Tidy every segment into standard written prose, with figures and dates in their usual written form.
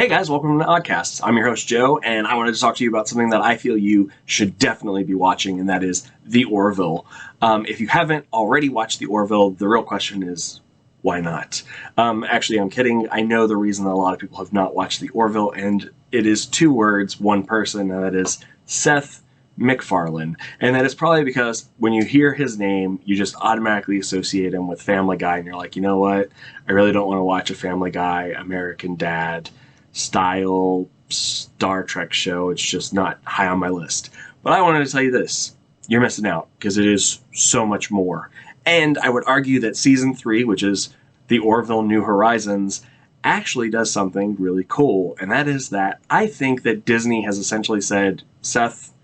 Hey guys, welcome to Oddcast. I'm your host Joe, and I wanted to talk to you about something that I feel you should definitely be watching, and that is The Orville. If you haven't already watched The Orville, the real question is, why not? Actually, I'm kidding. I know the reason that a lot of people have not watched The Orville, and it is two words, one person, and that is Seth Mcfarlane. And that is probably because when you hear his name, you just automatically associate him with Family Guy, and you're like, you know what? I really don't want to watch a Family Guy, American Dad style Star Trek show. It's just not high on my list. But I wanted to tell you this. You're missing out, because it is so much more. And I would argue that Season 3, which is The Orville New Horizons, actually does something really cool. And that is that I think that Disney has essentially said, Seth,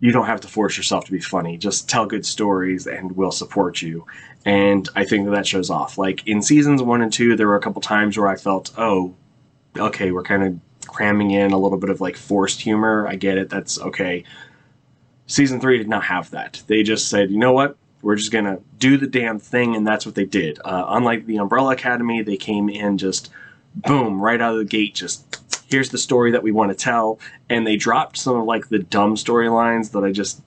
you don't have to force yourself to be funny. Just tell good stories and we'll support you. And I think that shows off. Like in Seasons 1 and 2, there were a couple times where I felt, oh, okay, we're kind of cramming in a little bit of like forced humor. I get it. That's okay. Season 3 did not have that. They just said, you know what? We're just going to do the damn thing. And that's what they did. Unlike the Umbrella Academy, they came in just boom, right out of the gate. Just here's the story that we want to tell. And they dropped some of like the dumb storylines that I just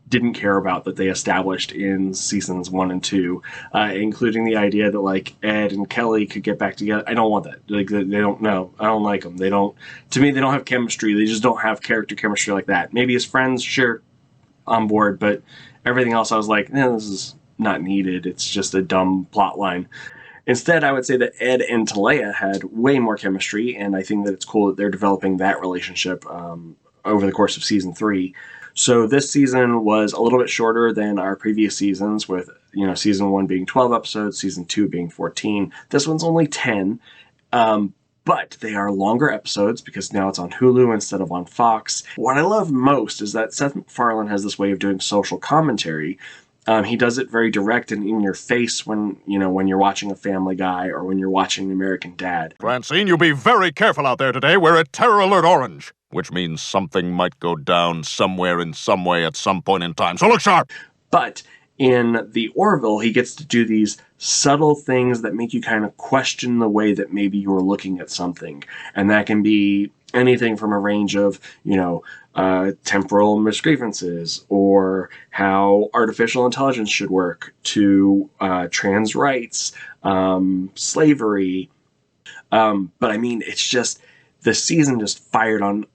didn't care about that they established in Seasons 1 and 2, including the idea that like Ed and Kelly could get back together. I don't want that. Like they don't know. I don't like them. They don't. To me, they don't have chemistry. They just don't have character chemistry like that. Maybe as friends, sure, on board, but everything else, I was like, this is not needed. It's just a dumb plot line. Instead, I would say that Ed and Talea had way more chemistry, and I think that it's cool that they're developing that relationship over the course of Season 3. So this season was a little bit shorter than our previous seasons, with Season 1 being 12 episodes, Season 2 being 14. This one's only 10, but they are longer episodes because now it's on Hulu instead of on Fox. What I love most is that Seth MacFarlane has this way of doing social commentary. He does it very direct and in your face when you're watching a Family Guy or when you're watching American Dad. Francine, you be very careful out there today. We're at Terror Alert Orange, which means something might go down somewhere in some way at some point in time. So look sharp! But in The Orville, he gets to do these subtle things that make you kind of question the way that maybe you're looking at something. And that can be anything from a range of, temporal misgrievances, or how artificial intelligence should work, to trans rights, slavery. But I mean, it's just, the season just fired on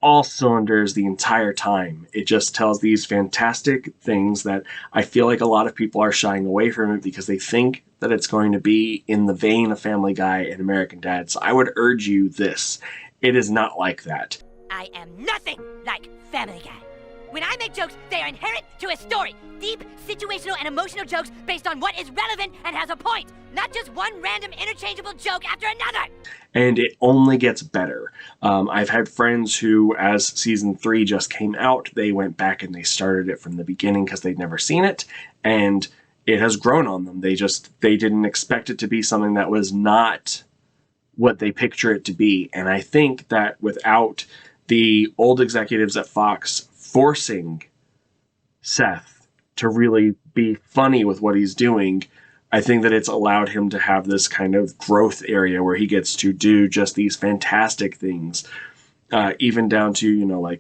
all cylinders the entire time. It just tells these fantastic things that I feel like a lot of people are shying away from it because they think that it's going to be in the vein of Family Guy and American Dad. So I would urge you this. It is not like that. I am nothing like Family Guy. When I make jokes, they are inherent to a story. Deep, situational, and emotional jokes based on what is relevant and has a point. Not just one random interchangeable joke after another. And it only gets better. I've had friends who, as Season 3 just came out, they went back and they started it from the beginning because they'd never seen it. And it has grown on them. They didn't expect it to be something that was not what they picture it to be. And I think that without the old executives at Fox forcing Seth to really be funny with what he's doing, I think that it's allowed him to have this kind of growth area where he gets to do just these fantastic things, even down to,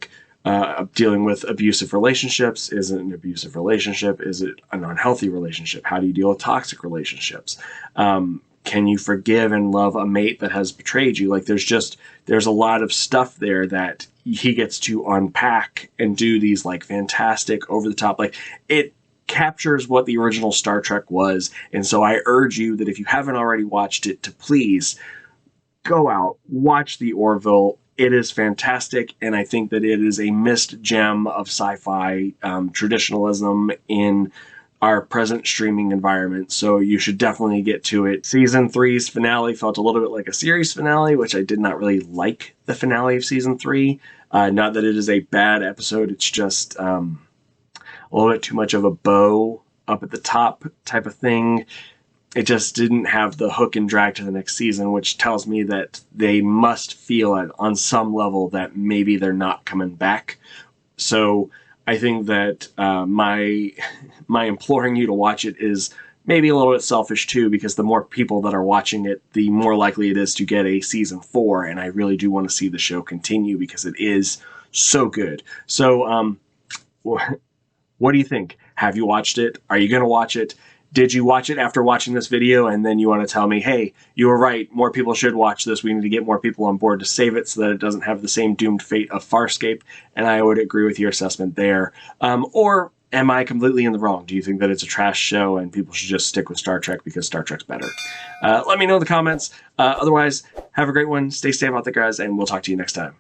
dealing with abusive relationships. Is it an abusive relationship? Is it an unhealthy relationship? How do you deal with toxic relationships? Can you forgive and love a mate that has betrayed you? Like there's a lot of stuff there that he gets to unpack and do these like fantastic over the top. Like it captures what the original Star Trek was. And so I urge you that if you haven't already watched it, to please go out, watch The Orville. It is fantastic. And I think that it is a missed gem of sci-fi traditionalism in our present streaming environment, so you should definitely get to it. Season 3's finale felt a little bit like a series finale, which I did not really like the finale of Season 3. Not that it is a bad episode, it's just a little bit too much of a bow up at the top type of thing. It just didn't have the hook and drag to the next season, which tells me that they must feel it on some level that maybe they're not coming back. So I think that my imploring you to watch it is maybe a little bit selfish too, because the more people that are watching it, the more likely it is to get a season 4. And I really do want to see the show continue because it is so good. So, what do you think? Have you watched it? Are you going to watch it? Did you watch it after watching this video and then you want to tell me, hey, you were right, more people should watch this, we need to get more people on board to save it so that it doesn't have the same doomed fate of Farscape? And I would agree with your assessment there. Or am I completely in the wrong? Do you think that it's a trash show and people should just stick with Star Trek because Star Trek's better? Let me know in the comments. Otherwise, have a great one, stay safe out there, guys, and we'll talk to you next time.